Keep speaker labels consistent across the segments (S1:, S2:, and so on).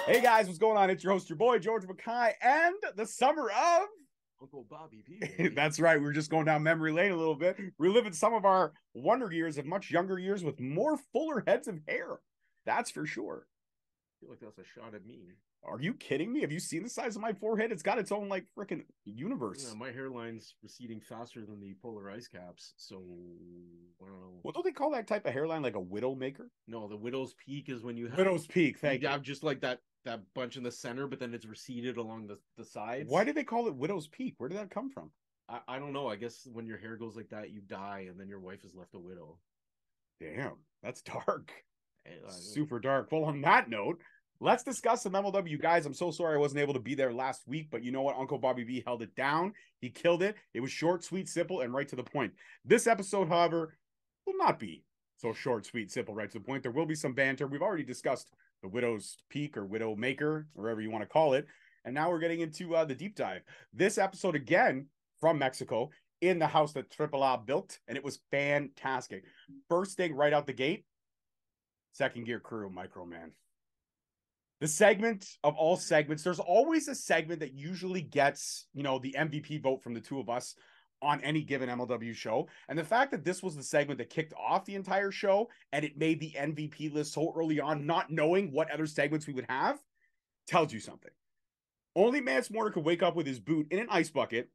S1: Hey guys, what's going on? It's your host, your boy, George McKay, and the summer of
S2: Uncle Bobby P.
S1: That's right. We're just going down memory lane a little bit, reliving some of our wonder years of much younger years with more fuller heads of hair. That's for sure.
S2: I feel like that's a shot at me.
S1: Are you kidding me? Have you seen the size of my forehead? It's got its own like freaking universe.
S2: Yeah, my hairline's receding faster than the polar ice caps, so I don't know.
S1: What don't they call that type of hairline, like a widow maker?
S2: No, the widow's peak is when you have
S1: Widow's peak. Thank you.
S2: have just like that bunch in the center, but then it's receded along the sides.
S1: Why do they call it widow's peak? Where did that come from?
S2: I don't know. I guess when your hair goes like that, you die, and then your wife is left a widow.
S1: Damn, that's dark.
S2: Hey,
S1: Super dark. Well, on that note, let's discuss some MLW, guys. I'm so sorry I wasn't able to be there last week, but you know what? Uncle Bobby B held it down. He killed it. It was short, sweet, simple, and right to the point. This episode, however, will not be so short, sweet, simple, right to the point. There will be some banter. We've already discussed the Widow's Peak or Widow Maker, wherever you want to call it. And now we're getting into the deep dive. This episode, again, from Mexico, in the house that Triple A built, and it was fantastic. First thing right out the gate, Second Gear Crew, Microman. The segment of all segments, there's always a segment that usually gets, the MVP vote from the two of us on any given MLW show. And the fact that this was the segment that kicked off the entire show and it made the MVP list so early on, not knowing what other segments we would have, tells you something. Only Mance Warner could wake up with his boot in an ice bucket,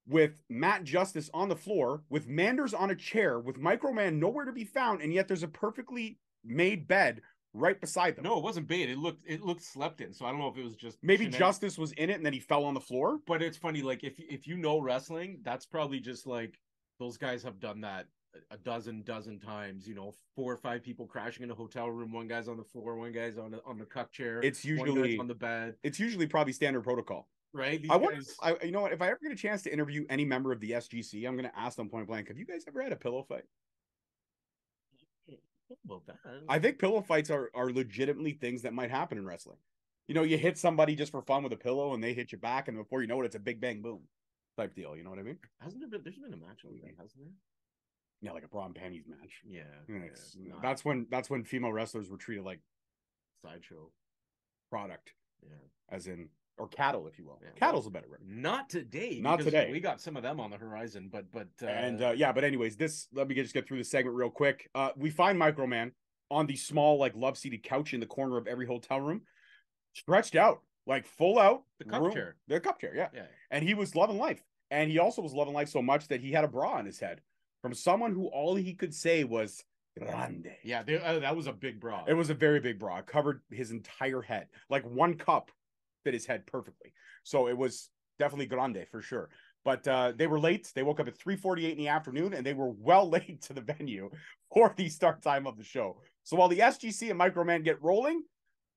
S1: with Matt Justice on the floor, with Manders on a chair, with Microman nowhere to be found, and yet there's a perfectly made bed right beside them.
S2: No, it wasn't bait. It looked slept in. So I don't know if it was just
S1: maybe Justice was in it and then he fell on the floor.
S2: But it's funny, like if you know wrestling, that's probably just like those guys have done that a dozen times. 4 or 5 people crashing in a hotel room. One guy's on the floor, one guy's on the cuck chair.
S1: It's usually
S2: on the bed.
S1: It's usually probably standard protocol.
S2: Right.
S1: You know what? If I ever get a chance to interview any member of the SGC, I'm going to ask them point blank, have you guys ever had a pillow fight?
S2: Well,
S1: I think pillow fights are legitimately things that might happen in wrestling. You hit somebody just for fun with a pillow and they hit you back, and before you know it, it's a big bang boom type deal. You know what I mean?
S2: There's been a match like that, hasn't there?
S1: Yeah, like a bra and panties match.
S2: Yeah.
S1: That's when female wrestlers were treated like
S2: sideshow
S1: product.
S2: Yeah.
S1: As in, or cattle, if you will.
S2: Yeah,
S1: Cattle's a better word.
S2: Not today.
S1: Not today.
S2: We got some of them on the horizon, but
S1: but anyways, let me just get through the segment real quick. We find Microman on the small, like, love-seated couch in the corner of every hotel room, stretched out, like full out.
S2: The cup chair.
S1: The cup chair, yeah.
S2: Yeah.
S1: And he was loving life. And he also was loving life so much that he had a bra on his head from someone who all he could say was grande.
S2: Yeah, that was a big bra.
S1: It was a very big bra. It covered his entire head. Like one cup fit his head perfectly. So it was definitely grande for sure. But they were late. They woke up at 3:48 in the afternoon, and they were well late to the venue for the start time of the show. So while the SGC and Microman get rolling,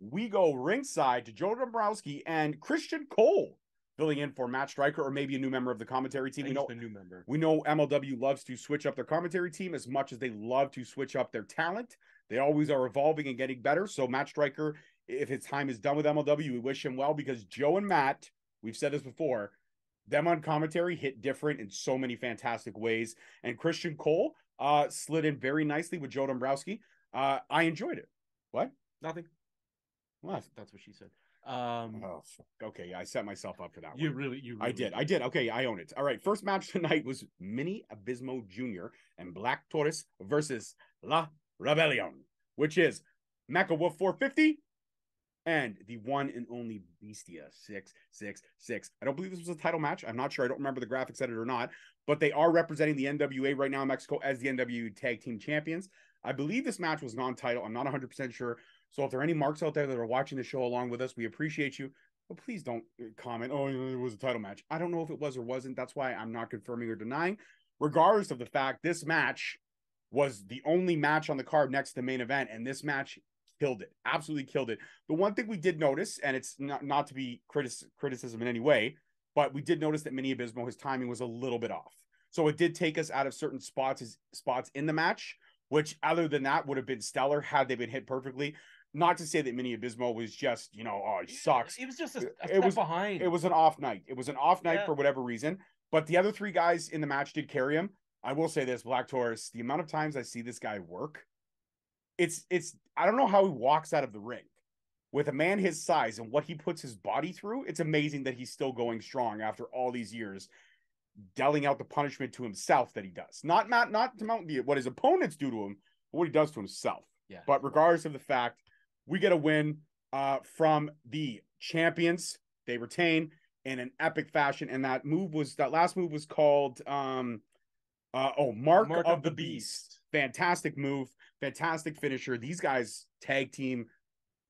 S1: we go ringside to Joe Dombrowski and Christian Cole filling in for Matt Striker, or maybe a new member of the commentary team.
S2: We know the new member.
S1: We know MLW loves to switch up their commentary team as much as they love to switch up their talent. They always are evolving and getting better. So Matt Striker, if his time is done with MLW, we wish him well, because Joe and Matt, we've said this before, them on commentary hit different in so many fantastic ways. And Christian Cole slid in very nicely with Joe Dombrowski. I enjoyed it. What?
S2: Nothing.
S1: What?
S2: That's what she said.
S1: Okay, I set myself up for that one.
S2: You really
S1: I did. Okay, I own it. All right, first match tonight was Mini Abismo Jr. and Black Taurus versus La Rebellion, which is Mecha Wolf 450 and the one and only Bestia 666. I don't believe this was a title match. I'm not sure. I don't remember the graphics edit or not, but they are representing the NWA right now in Mexico as the NWA Tag Team Champions. I believe this match was non-title. I'm not 100% sure. So if there are any marks out there that are watching the show along with us, we appreciate you. But please don't comment, oh, it was a title match. I don't know if it was or wasn't. That's why I'm not confirming or denying. Regardless of the fact, this match was the only match on the card next to the main event, and this match killed it. Absolutely killed it. The one thing we did notice, and it's not to be criticism in any way, but we did notice that Mini Abismo, his timing was a little bit off. So it did take us out of certain spots in the match, which other than that would have been stellar had they been hit perfectly. Not to say that Mini Abismo was just, oh, he sucks.
S2: It was just a step behind.
S1: It was an off night. It was an off night for whatever reason. But the other three guys in the match did carry him. I will say this, Black Taurus, the amount of times I see this guy work, it's I don't know how he walks out of the ring. with a man his size and what he puts his body through, it's amazing that he's still going strong after all these years, dealing out the punishment to himself that he does. Not to mount what his opponents do to him, but what he does to himself.
S2: Yeah.
S1: But regardless of the fact, we get a win from the champions. They retain in an epic fashion, and that last move was called Mark of the Beast. Fantastic move, fantastic finisher. These guys tag team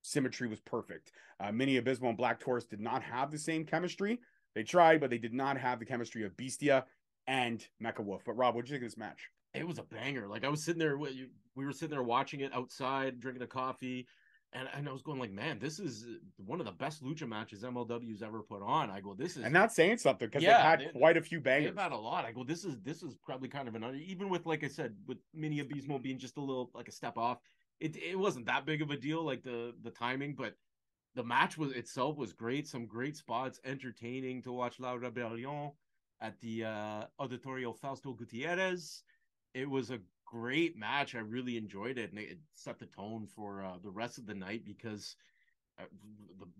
S1: symmetry was perfect. Mini Abysmal and Black Taurus did not have the same chemistry. They tried, but they did not have the chemistry of Bestia and Mecha Wolf. But Rob, what did you think of this match?
S2: It was a banger. Like, I was sitting there, we were sitting there watching it outside, drinking a coffee, and I was going like, man, this is one of the best lucha matches MLW's ever put on. I go, this is,
S1: and not saying something because they've had quite a few bangers.
S2: They've had a lot. I go, this is probably kind of even with, like I said, with Mini Abysmal being just a little like a step off, it wasn't that big of a deal, like the timing, but the match itself was great. Some great spots, entertaining to watch. La Rebellion at the Auditorio Fausto Gutierrez. It was a great match. I really enjoyed it, and it set the tone for the rest of the night, because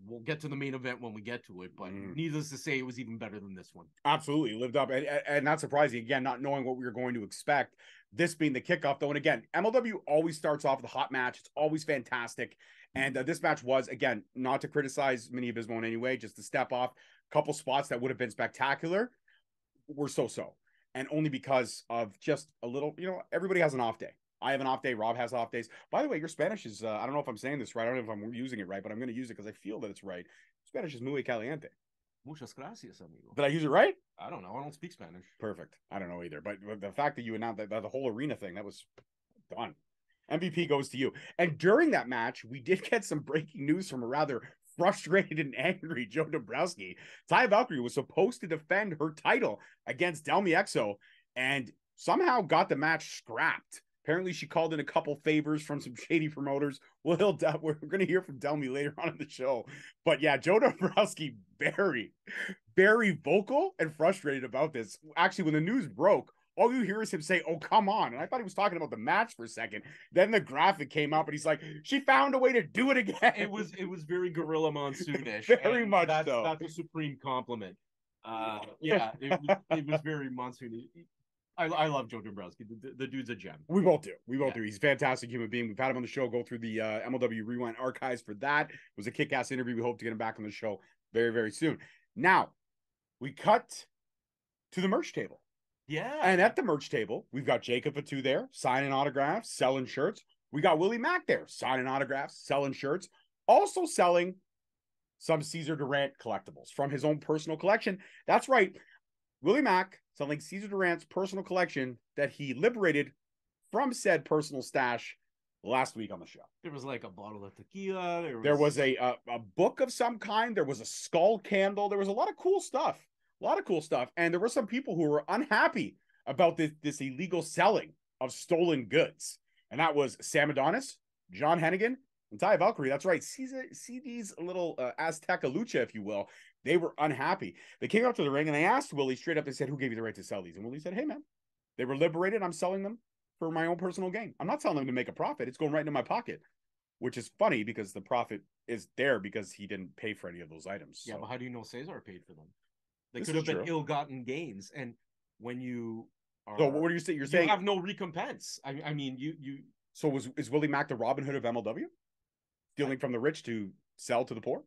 S2: we'll get to the main event when we get to it, but needless to say, it was even better than this one.
S1: Absolutely lived up, and not surprising, again, not knowing what we were going to expect, this being the kickoff though. And again, MLW always starts off with a hot match. It's always fantastic, and this match was, again, not to criticize Mini Abysmal in any way, just to step off. A couple spots that would have been spectacular were so, and only because of just a little, everybody has an off day. I have an off day. Rob has off days. By the way, your Spanish is, I don't know if I'm saying this right. I don't know if I'm using it right, but I'm going to use it because I feel that it's right. Spanish is muy caliente.
S2: Muchas gracias, amigo.
S1: Did I use it right?
S2: I don't know. I don't speak Spanish. Perfect.
S1: I don't know either. But the fact that you announced that the whole arena thing, that was done. MVP goes to you. And during that match, we did get some breaking news from a rather frustrated and angry Joe Dombrowski. Taya Valkyrie was supposed to defend her title against Delmi Exo and somehow got the match scrapped. Apparently, she called in a couple favors from some shady promoters. We're going to hear from Delmi later on in the show. But yeah, Joe Dombrowski, very, very vocal and frustrated about this. Actually, when the news broke, all you hear is him say, "Oh, come on." And I thought he was talking about the match for a second. Then the graphic came up and he's like, "She found a way to do it again."
S2: It was very Gorilla Monsoonish.
S1: Very much so.
S2: That's a supreme compliment. Yeah, it was very monsoony. I love Joe Dombrowski. The dude's a gem.
S1: We both do. He's a fantastic human being. We've had him on the show, go through the MLW Rewind archives for that. It was a kick-ass interview. We hope to get him back on the show very, very soon. Now, we cut to the merch table.
S2: Yeah.
S1: And at the merch table, we've got Jacob Fatu there, signing autographs, selling shirts. We got Willie Mack there, signing autographs, selling shirts, also selling some Cesar Durant collectibles from his own personal collection. That's right. Willie Mack selling Cesar Durant's personal collection that he liberated from said personal stash last week on the show.
S2: There was like a bottle of tequila.
S1: There was a book of some kind. There was a skull candle. There was a lot of cool stuff. And there were some people who were unhappy about this illegal selling of stolen goods. And that was Sam Adonis, John Hennigan, and Taya Valkyrie. That's right. See these little Azteca lucha, if you will. They were unhappy. They came up to the ring and they asked Willie straight up, they said, "Who gave you the right to sell these?" And Willie said, "Hey, man, they were liberated. I'm selling them for my own personal gain. I'm not selling them to make a profit. It's going right into my pocket," which is funny because the profit is there because he didn't pay for any of those items.
S2: Yeah, but how do you know Cesar paid for them? They
S1: This
S2: could have
S1: is
S2: been
S1: true.
S2: ill-gotten gains. And when you are...
S1: So what are you saying? You're saying
S2: you have no recompense. I mean, you...
S1: So is Willie Mack the Robin Hood of MLW? Stealing from the rich to sell to the poor?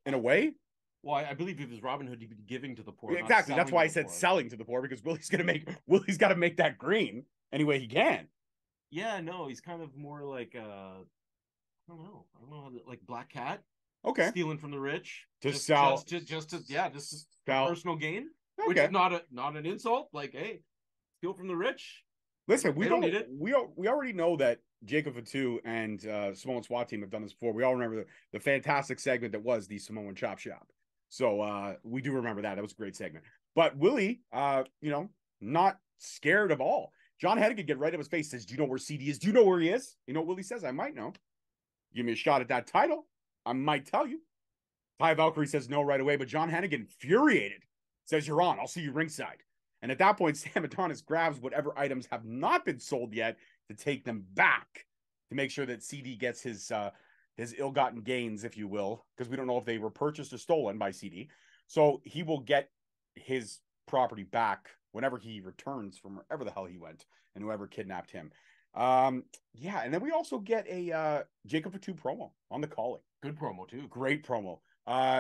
S1: In a way?
S2: Well, I believe if it was Robin Hood, he'd be giving to the poor.
S1: Yeah, exactly. That's why I said selling to the poor, because Willie's got to make that green any way he can.
S2: Yeah, no, he's kind of more like I don't know like Black Cat.
S1: Okay.
S2: Stealing from the rich
S1: to sell,
S2: just personal gain, which is not an insult. Like, hey, steal from the rich.
S1: Listen, we already know that Jacob Fatu and Samoan SWAT team have done this before. We all remember the fantastic segment that was the Samoan Chop Shop. So we do remember that. That was a great segment. But Willie, not scared of all. John Hennigan get right up his face, says, "Do you know where CD is? Do you know where he is?" You know what Willie says? "I might know. Give me a shot at that title. I might tell you." Taya Valkyrie says no right away, but John Hennigan, infuriated, says, "You're on. I'll see you ringside." And at that point, Sam Adonis grabs whatever items have not been sold yet to take them back to make sure that CD gets his his ill-gotten gains, if you will, because we don't know if they were purchased or stolen by CD. So he will get his property back whenever he returns from wherever the hell he went and whoever kidnapped him. Yeah, and then we also get a Jacob Fatu promo on the calling.
S2: Good promo too.
S1: Great promo.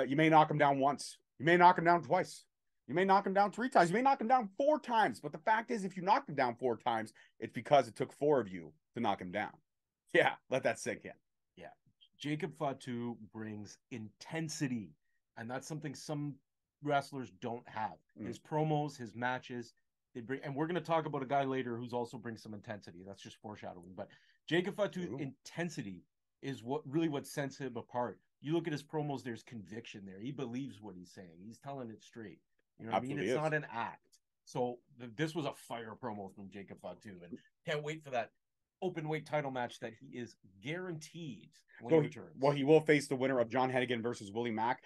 S1: You may knock him down once. You may knock him down twice. You may knock him down 3 times. You may knock him down 4 times. But the fact is, if you knocked him down 4 times, it's because it took 4 of you to knock him down. Yeah, let that sink in.
S2: Yeah. Jacob Fatu brings intensity, and that's something some wrestlers don't have. His promos, his matches, they bring, and we're going to talk about a guy later who's also brings some intensity. That's just foreshadowing. But Jacob Fatu's intensity is what sets him apart. You look at his promos, there's conviction there. He believes what he's saying. He's telling it straight. You know what I mean? It's not an act. So this was a fire promo from Jacob Fatu, and can't wait for that open weight title match that he is guaranteed when he returns.
S1: Well, he will face the winner of John Hennigan versus Willie Mack.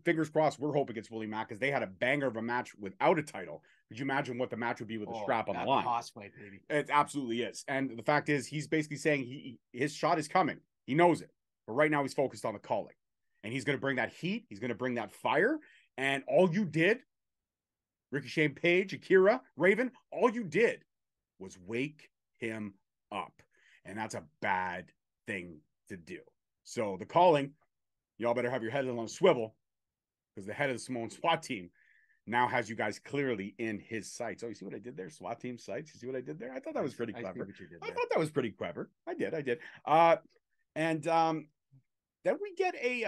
S1: Fingers crossed, we're hoping it's Willie Mack because they had a banger of a match without a title. Could you imagine what the match would be with a strap on the line?
S2: Fight, baby.
S1: It absolutely is. And the fact is, he's basically saying his shot is coming. He knows it. But right now, he's focused on the calling. And he's going to bring that heat. He's going to bring that fire. And all you did, Rickey Shane Page, AKIRA, Raven, all you did was wake him up. And that's a bad thing to do. So the calling, y'all better have your head on a swivel because the head of the Samoan SWAT team now has you guys clearly in his sights. Oh, you see what I did there? SWAT team sights. You see what I did there? I thought that was pretty clever. I thought that was pretty clever. I did. And then we get a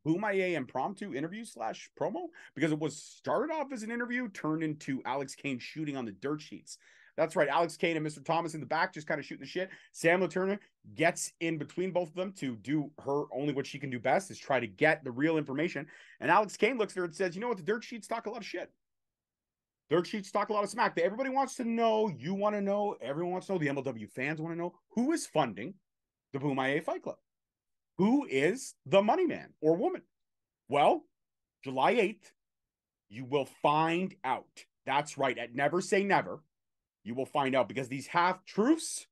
S1: BOMAYE impromptu interview / promo because it was started off as an interview, turned into Alex Kane shooting on the dirt sheets. That's right. Alex Kane and Mr. Thomas in the back just kind of shooting the shit. Sam Latourna gets in between both of them to do only what she can do best is try to get the real information. And Alex Kane looks at her and says, you know what? The dirt sheets talk a lot of shit. Dirt sheets talk a lot of smack. Everybody wants to know. You want to know. Everyone wants to know. The MLW fans want to know who is funding the BOMAYE Fight Club. Who is the money man or woman? Well, July 8th, you will find out. That's right. At Never Say Never, you will find out because these half-truths,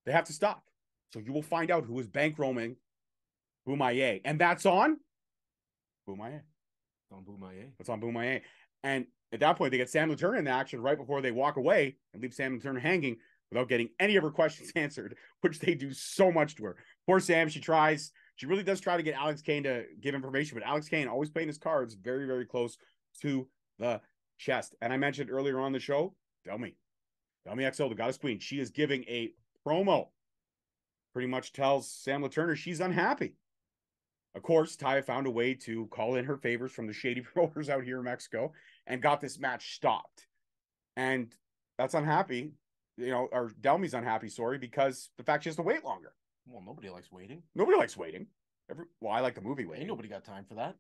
S1: they have to stop. So you will find out who is bankrolling BOMAYE. And that's on BOMAYE.
S2: On BOMAYE.
S1: It's on BOMAYE. And at that point, they get Sam Latourna in the action right before they walk away and leave Sam Latourna hanging without getting any of her questions answered, which they do so much to her. Poor Sam, she tries. She really does try to get Alex Kane to give information, but Alex Kane always playing his cards very, very close to the chest. And I mentioned earlier on the show, Delmi Exo, the Goddess Queen, she is giving a promo. Pretty much tells Sam Latourna she's unhappy. Of course, Taya found a way to call in her favors from the shady promoters out here in Mexico and got this match stopped. And that's unhappy. Or Delmi's unhappy, because the fact she has to wait longer.
S2: Well, nobody likes waiting.
S1: Nobody likes waiting. I like the movie waiting.
S2: Ain't nobody got time for that.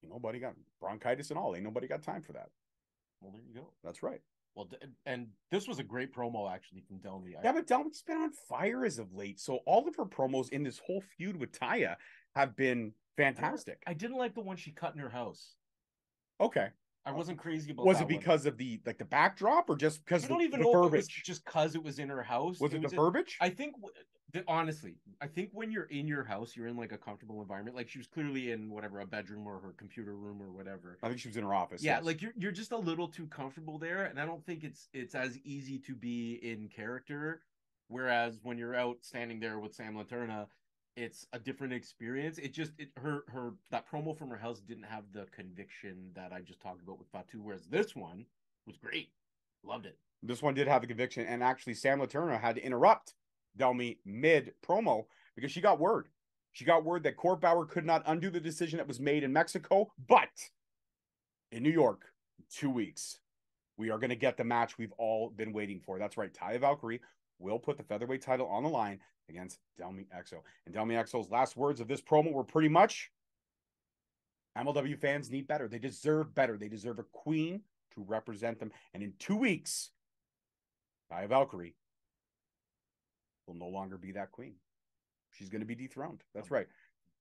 S1: Nobody got bronchitis and all. Ain't nobody got time for that.
S2: Well, there you go.
S1: That's right.
S2: Well, and this was a great promo, actually, from Delmi.
S1: Yeah, but Delmi's been on fire as of late. So all of her promos in this whole feud with Taya have been fantastic.
S2: I didn't like the one she cut in her house.
S1: Okay.
S2: I wasn't crazy about
S1: Was it because of the backdrop or just because
S2: I don't even know if it was just because it was in her house?
S1: Was it the verbiage?
S2: I think, honestly, when you're in your house, you're in like a comfortable environment. Like she was clearly in a bedroom or her computer room or whatever.
S1: I think she was in her office.
S2: Yeah,
S1: yes.
S2: like you're just a little too comfortable there, and I don't think it's as easy to be in character. Whereas when you're out standing there with Sam Latourna, it's a different experience. Her that promo from her house didn't have the conviction that I just talked about with Fatu, whereas this one was great. Loved it.
S1: This one did have the conviction, and actually Sam Latourna had to interrupt Delmi mid promo because she got word. She got word that Court Bauer could not undo the decision that was made in Mexico, but in New York, 2 weeks, we are going to get the match we've all been waiting for. That's right. Taya Valkyrie will put the featherweight title on the line against Delmi Exo. And Delmi Exo's last words of this promo were pretty much, MLW fans need better. They deserve better. They deserve a queen to represent them. And in 2 weeks, Taya Valkyrie will no longer be that queen. She's going to be dethroned. That's right.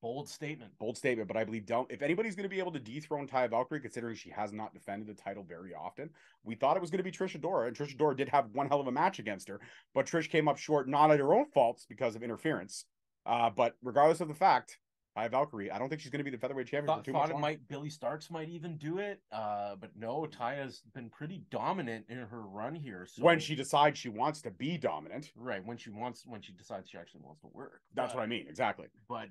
S2: Bold statement.
S1: Bold statement, but I believe if anybody's going to be able to dethrone Taya Valkyrie, considering she has not defended the title very often, we thought it was going to be Trish Adora, and Trish Adora did have one hell of a match against her, but Trish came up short, not at her own faults because of interference, But regardless of the fact, Taya Valkyrie, I don't think she's going to be the featherweight champion for too much longer.
S2: Billy Starks might even do it. But no, Taya's been pretty dominant in her run here. So
S1: when she decides she wants to be dominant,
S2: right? When she decides she actually wants to work.
S1: That's what I mean, exactly.
S2: But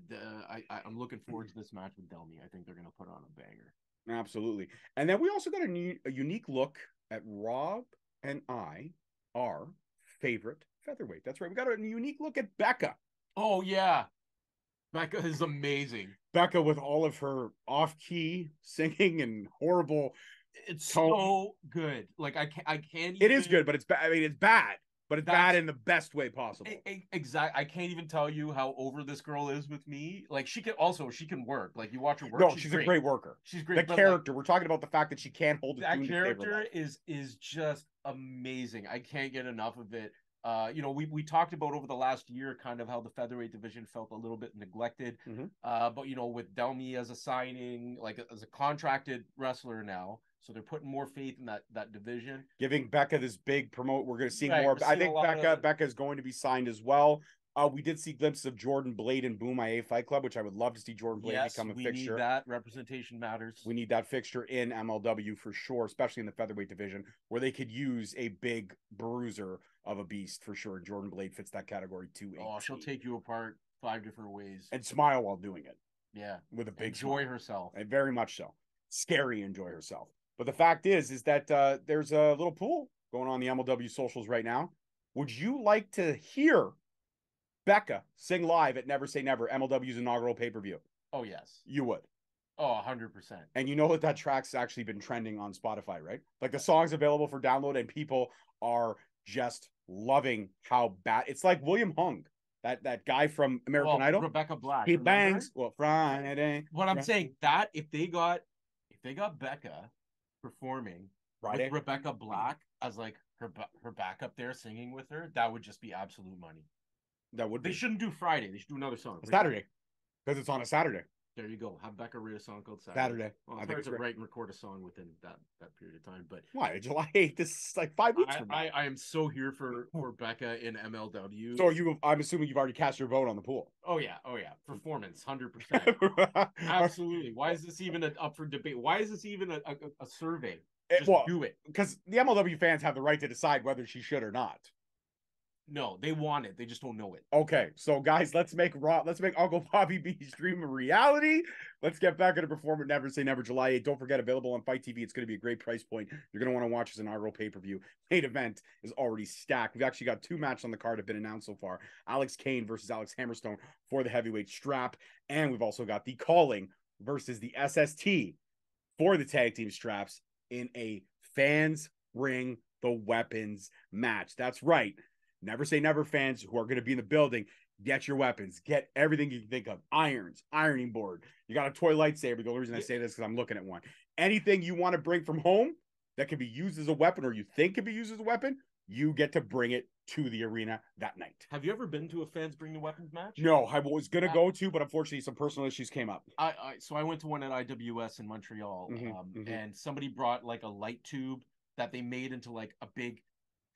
S2: I'm looking forward to this match with Delmi. I think they're going to put on a banger.
S1: Absolutely. And then we also got a unique look at Rob and our favorite featherweight. That's right. We got a unique look at Becca.
S2: Oh yeah. Becca is amazing.
S1: Becca with all of her off-key singing and horrible.
S2: It's tone. So good. Like I can't.
S1: It is good, but it's bad. I mean, it's bad, but it's bad in the best way possible.
S2: Exactly. I can't even tell you how over this girl is with me. Like she can work. Like you watch her work.
S1: No, she's a great worker.
S2: She's great.
S1: The character. Like, we're talking about the fact that she can't hold it.
S2: That character is just amazing. I can't get enough of it. We talked about over the last year kind of how the featherweight division felt a little bit neglected. But with Delmi as a signing, like as a contracted wrestler now, so they're putting more faith in that division.
S1: Giving Becca this big promote. We're going to see more. I think Becca is going to be signed as well. We did see glimpses of Jordan Blade and BOMAYE Fight Club, which I would love to see Jordan Blade become a fixture.
S2: We need that. Representation matters.
S1: We need that fixture in MLW for sure, especially in the featherweight division, where they could use a big bruiser of a beast for sure. Jordan Blade fits that category too.
S2: Oh, she'll take you apart 5 different ways.
S1: And smile while doing it.
S2: Yeah.
S1: With a big
S2: enjoy herself.
S1: And very much so. Scary enjoy herself. But the fact is that there's a little pool going on the MLW socials right now. Would you like to hear Becca sing live at Never Say Never, MLW's inaugural pay-per-view?
S2: Oh, yes.
S1: You would.
S2: Oh, 100%.
S1: And you know that track's actually been trending on Spotify, right? Like the song's available for download and people are just loving how bad. It's like William Hung, that guy from American Idol.
S2: Rebecca Black.
S1: He bangs. Well, Friday.
S2: What I'm saying, that if they got Becca performing Friday with Rebecca Black as like her backup there singing with her, that would just be absolute money.
S1: That would be.
S2: They shouldn't do Friday. They should do another song.
S1: Saturday. Because it's on a Saturday.
S2: There you go. Have Becca write a song called Saturday. Well,
S1: I think it's
S2: hard to write and record a song within that period of time. But
S1: why? July 8th. This is like 5 weeks from now.
S2: I am so here for Becca in MLW.
S1: So I'm assuming you've already cast your vote on the pool.
S2: Oh yeah. Performance, 100%. Absolutely. Why is this even up for debate? Why is this even a survey? Just do it.
S1: Because the MLW fans have the right to decide whether she should or not.
S2: No, they want it. They just don't know it.
S1: Okay, so guys, let's make Uncle Bobby B's dream a reality. Let's get back to perform at Never Say Never, July 8th. Don't forget, available on FITE TV. It's going to be a great price point. You're going to want to watch his inaugural pay-per-view. Main event is already stacked. We've actually got 2 matches on the card have been announced so far. Alex Kane versus Alex Hammerstone for the heavyweight strap. And we've also got the Calling versus the SST for the tag team straps in a fans bring the weapons match. That's right. Never Say Never fans who are going to be in the building, get your weapons. Get everything you can think of. Irons, ironing board. You got a toy lightsaber. The only reason I say this is because I'm looking at one. Anything you want to bring from home that can be used as a weapon or you think can be used as a weapon, you get to bring it to the arena that night.
S2: Have you ever been to a fans bring the weapons match?
S1: No, I was going to go to, but unfortunately some personal issues came up.
S2: So I went to one at IWS in Montreal, and somebody brought like a light tube that they made into like a big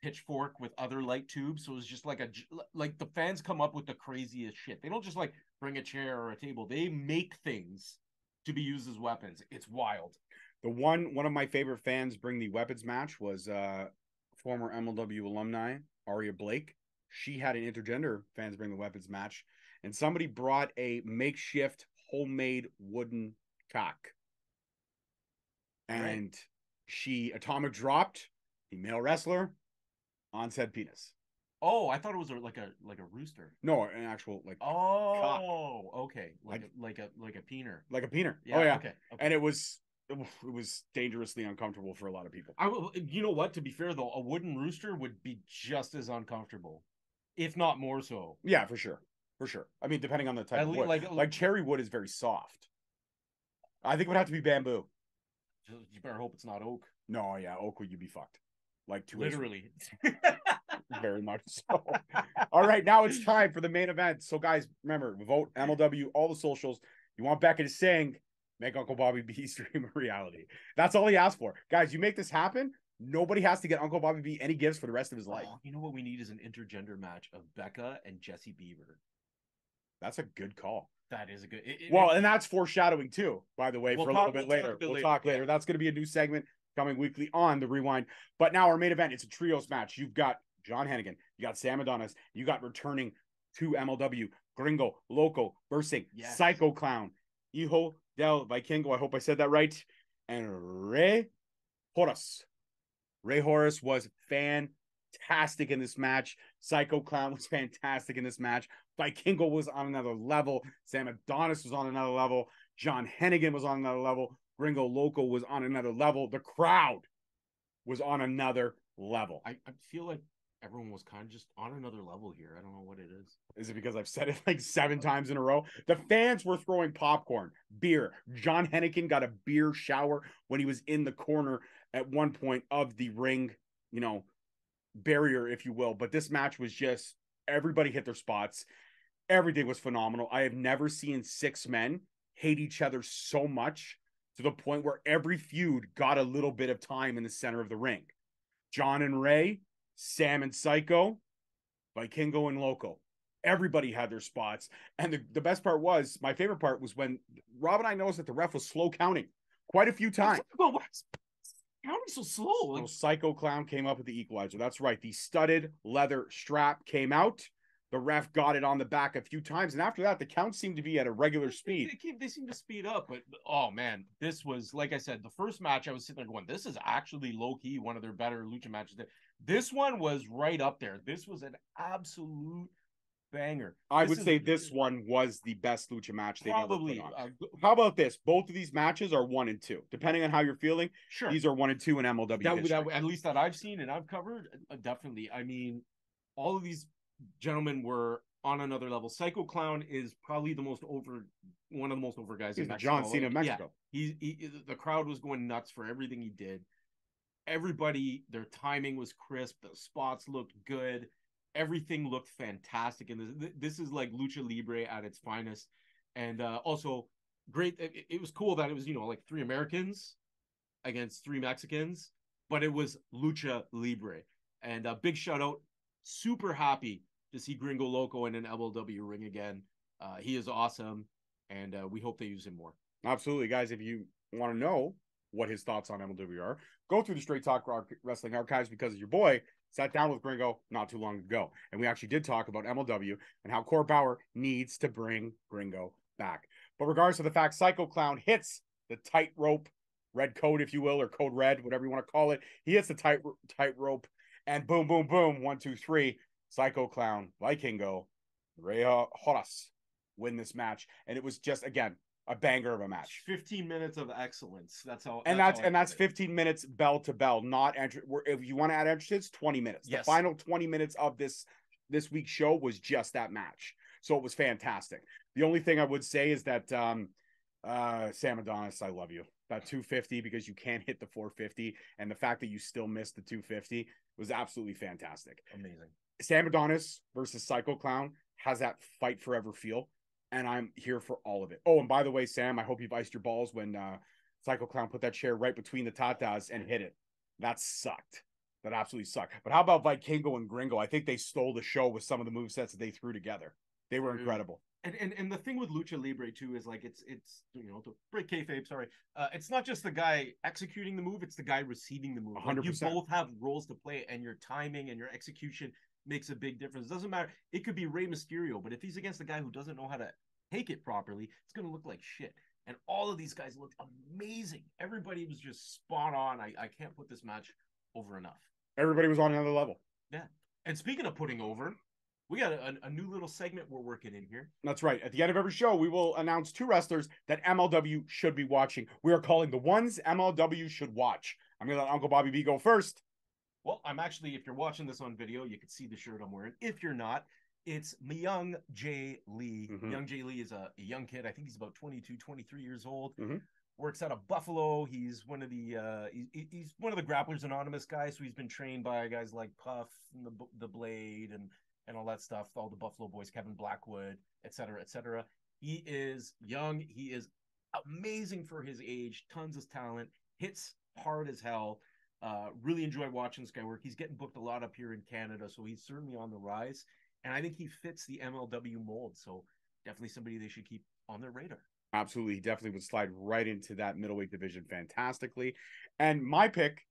S2: pitchfork with other light tubes. So it was just like the fans come up with the craziest shit. They don't just like bring a chair or a table. They make things to be used as weapons. It's wild.
S1: The one of my favorite fans bring the weapons match was former MLW alumni Aria Blake. She had an intergender fans bring the weapons match, and somebody brought a makeshift homemade wooden cock, and she atomic dropped the male wrestler on said penis.
S2: Oh, I thought it was like a rooster.
S1: No, an actual like.
S2: Oh,
S1: cock.
S2: Okay, like a peener.
S1: Like a peener.
S2: Yeah,
S1: oh yeah.
S2: Okay.
S1: And it was dangerously uncomfortable for a lot of people.
S2: You know what? To be fair though, a wooden rooster would be just as uncomfortable, if not more so.
S1: Yeah, for sure. I mean, depending on the type of wood. Like cherry wood is very soft. I think it would have to be bamboo.
S2: You better hope it's not oak.
S1: No, yeah, oak would you be fucked. Like
S2: literally.
S1: Very much so. All right, now it's time for the main event. So guys, remember, vote MLW, all the socials. You want Becca to sing, make Uncle Bobby B's dream a reality. That's all he asked for. Guys, you make this happen, nobody has to get Uncle Bobby B any gifts for the rest of his life.
S2: You know what we need is an intergender match of Becca and Jesse Beaver.
S1: That's a good call.
S2: That is a good.
S1: And that's foreshadowing too, by the way, for a little bit later. We'll talk later.
S2: Yeah.
S1: That's going to be a new segment coming weekly on the Rewind. But now our main event, it's a trios match. You've got John Hennigan, you got Sam Adonis, you got returning to MLW, Gringo Loco versus Psycho Clown, Hijo del Vikingo. I hope I said that right. And Rey Horus. Rey Horus was fantastic in this match. Psycho Clown was fantastic in this match. Vikingo was on another level. Sam Adonis was on another level. John Hennigan was on another level. Gringo Loco was on another level. The crowd was on another level.
S2: I feel like everyone was kind of just on another level here. I don't know what it is.
S1: Is it because I've said it like 7 times in a row? The fans were throwing popcorn, beer. John Hennigan got a beer shower when he was in the corner at one point of the ring, barrier, if you will. But this match was just, everybody hit their spots. Everything was phenomenal. I have never seen 6 men hate each other so much to the point where every feud got a little bit of time in the center of the ring. John and Ray, Sam and Psycho, Vikingo and Loco. Everybody had their spots. And the best part was, my favorite part was when Rob and I noticed that the ref was slow counting quite a few times.
S2: Counting so slow.
S1: So Psycho Clown came up with the equalizer. That's right. The studded leather strap came out. The ref got it on the back a few times. And after that, the count seemed to be at a regular speed.
S2: They seem to speed up. But, oh, man, this was, like I said, the first match I was sitting there going, this is actually low-key one of their better lucha matches. This one was right up there. This was an absolute banger.
S1: I would say this one was the best lucha match they've ever put on.
S2: How
S1: about this? Both of these matches are 1 and 2, depending on how you're feeling.
S2: Sure,
S1: these are 1 and 2 in MLW.
S2: That, at least that I've seen and I've covered. Definitely. I mean, all of these gentlemen were on another level. Psycho Clown is probably one of the most over guys in Mexico.
S1: John Cena of Mexico.
S2: Yeah, the crowd was going nuts for everything he did. Everybody, their timing was crisp. The spots looked good. Everything looked fantastic. And this is like Lucha Libre at its finest. And also great. It was cool that it was, like 3 Americans against 3 Mexicans, but it was Lucha Libre. And a big shout out. Super happy to see Gringo Loco in an MLW ring again. He is awesome. And we hope they use him more.
S1: Absolutely, guys. If you want to know what his thoughts on MLW are, go through the Straight Talk Wrestling archives, because your boy sat down with Gringo not too long ago. And we actually did talk about MLW and how Core Bauer needs to bring Gringo back. But regardless of the fact, Psycho Clown hits the tightrope, red code, if you will, or code red, whatever you want to call it. He hits the tightrope, and boom, boom, boom, 1, 2, 3. Psycho Clown, Vikingo, Rey Horus win this match. And it was just, again, a banger of a match.
S2: 15 minutes of excellence.
S1: That's 15 minutes bell to bell, not entry. If you want to add entrances, 20 minutes.
S2: Yes.
S1: The final 20 minutes of this week's show was just that match. So it was fantastic. The only thing I would say is that Sam Adonis, I love you. That 250, because you can't hit the 450, and the fact that you still missed the 250 was absolutely fantastic.
S2: Amazing.
S1: Sam Adonis versus Psycho Clown has that fight forever feel, and I'm here for all of it. Oh, and by the way, Sam, I hope you've iced your balls when Psycho Clown put that chair right between the tatas and hit it. That sucked. That absolutely sucked. But how about Vikingo and Gringo? I think they stole the show with some of the movesets that they threw together. They were incredible.
S2: And the thing with Lucha Libre too is like it's to break kayfabe, sorry. It's not just the guy executing the move, it's the guy receiving the move.
S1: 100%.
S2: Like, you both have roles to play, and your timing and your execution makes a big difference. It doesn't matter. It could be Rey Mysterio, but if he's against a guy who doesn't know how to take it properly, it's going to look like shit. And all of these guys looked amazing. Everybody was just spot on. I can't put this match over enough.
S1: Everybody was on another level.
S2: Yeah. And speaking of putting over, we got a new little segment we're working in here.
S1: That's right. At the end of every show, we will announce 2 wrestlers that MLW should be watching. We are calling the ones MLW should watch. I'm going to let Uncle Bobby B go first.
S2: Well, I'm actually, if you're watching this on video, you can see the shirt I'm wearing. If you're not, it's Young Jay Lee.
S1: Mm-hmm.
S2: Young Jay Lee is a young kid. I think he's about 22, 23 years old.
S1: Mm-hmm.
S2: Works out of Buffalo. He's one of the he's one of the Grapplers Anonymous guys. So he's been trained by guys like Puff and the Blade and all that stuff. All the Buffalo boys, Kevin Blackwood, et cetera, et cetera. He is young. He is amazing for his age. Tons of talent. Hits hard as hell. Really enjoy watching this guy work. He's getting booked a lot up here in Canada, so he's certainly on the rise. And I think he fits the MLW mold. So definitely somebody they should keep on their radar.
S1: Absolutely. He definitely would slide right into that middleweight division fantastically. And my pick,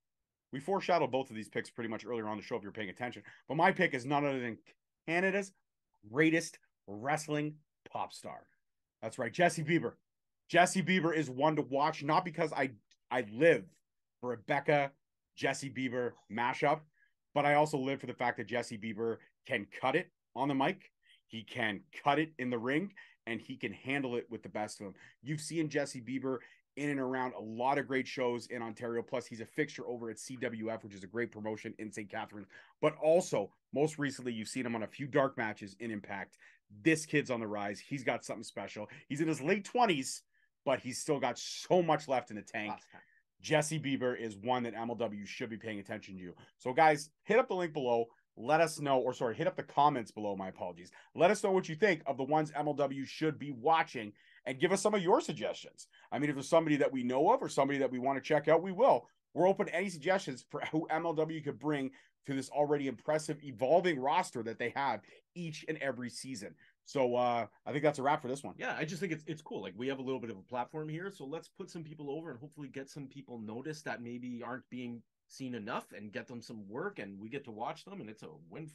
S1: we foreshadowed both of these picks pretty much earlier on the show if you're paying attention. But my pick is none other than Canada's greatest wrestling pop star. That's right, Jesse Bieber. Jesse Bieber is one to watch, not because I live for a Becca Jesse Bieber mashup, but I also live for the fact that Jesse Bieber can cut it on the mic. He can cut it in the ring, and he can handle it with the best of them. You've seen Jesse Bieber in and around a lot of great shows in Ontario. Plus, he's a fixture over at CWF, which is a great promotion in St. Catharines. But also, most recently, you've seen him on a few dark matches in Impact. This kid's on the rise. He's got something special. He's in his late 20s, but he's still got so much left in the tank. Jesse Bieber is one that MLW should be paying attention to. So, guys, hit up the link below. Let us know, or sorry, hit up the comments below. My apologies. Let us know what you think of the ones MLW should be watching, and give us some of your suggestions. I mean, if there's somebody that we know of or somebody that we want to check out, we will. We're open to any suggestions for who MLW could bring to this already impressive, evolving roster that they have each and every season. So I think that's a wrap for this one.
S2: Yeah, I just think it's cool. Like, we have a little bit of a platform here, so let's put some people over and hopefully get some people noticed that maybe aren't being seen enough, and get them some work, and we get to watch them, and it's a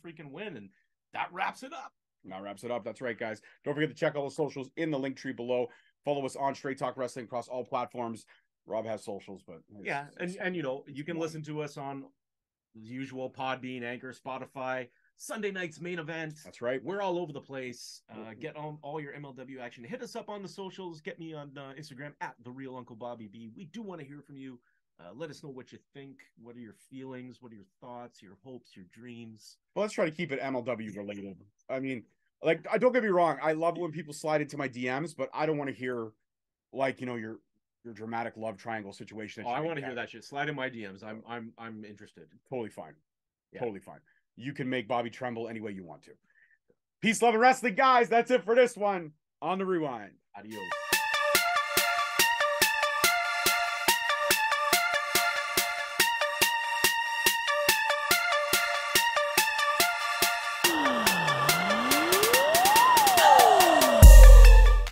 S2: freaking win, and that wraps it up.
S1: That wraps it up. That's right, guys. Don't forget to check all the socials in the link tree below. Follow us on Straight Talk Wrestling across all platforms. Rob has socials, but
S2: yeah, and you know, you can listen to us on the usual Podbean, Anchor, Spotify, Sunday night's main event.
S1: That's right.
S2: We're all over the place. Get on all your MLW action. Hit us up on the socials. Get me on Instagram at The Real Uncle Bobby B. We do want to hear from you. Let us know what you think. What are your feelings? What are your thoughts, your hopes, your dreams?
S1: Well, let's try to keep it MLW related. I mean, like, don't get me wrong. I love when people slide into my DMs, but I don't want to hear, like, you know, your dramatic love triangle situation.
S2: I want to hear that shit. Slide in my DMs. I'm interested.
S1: Totally fine.
S2: Yeah.
S1: Totally fine. You can make Bobby tremble any way you want to. Peace, love, and wrestling, guys. That's it for this one on The Rewind.
S2: Adios.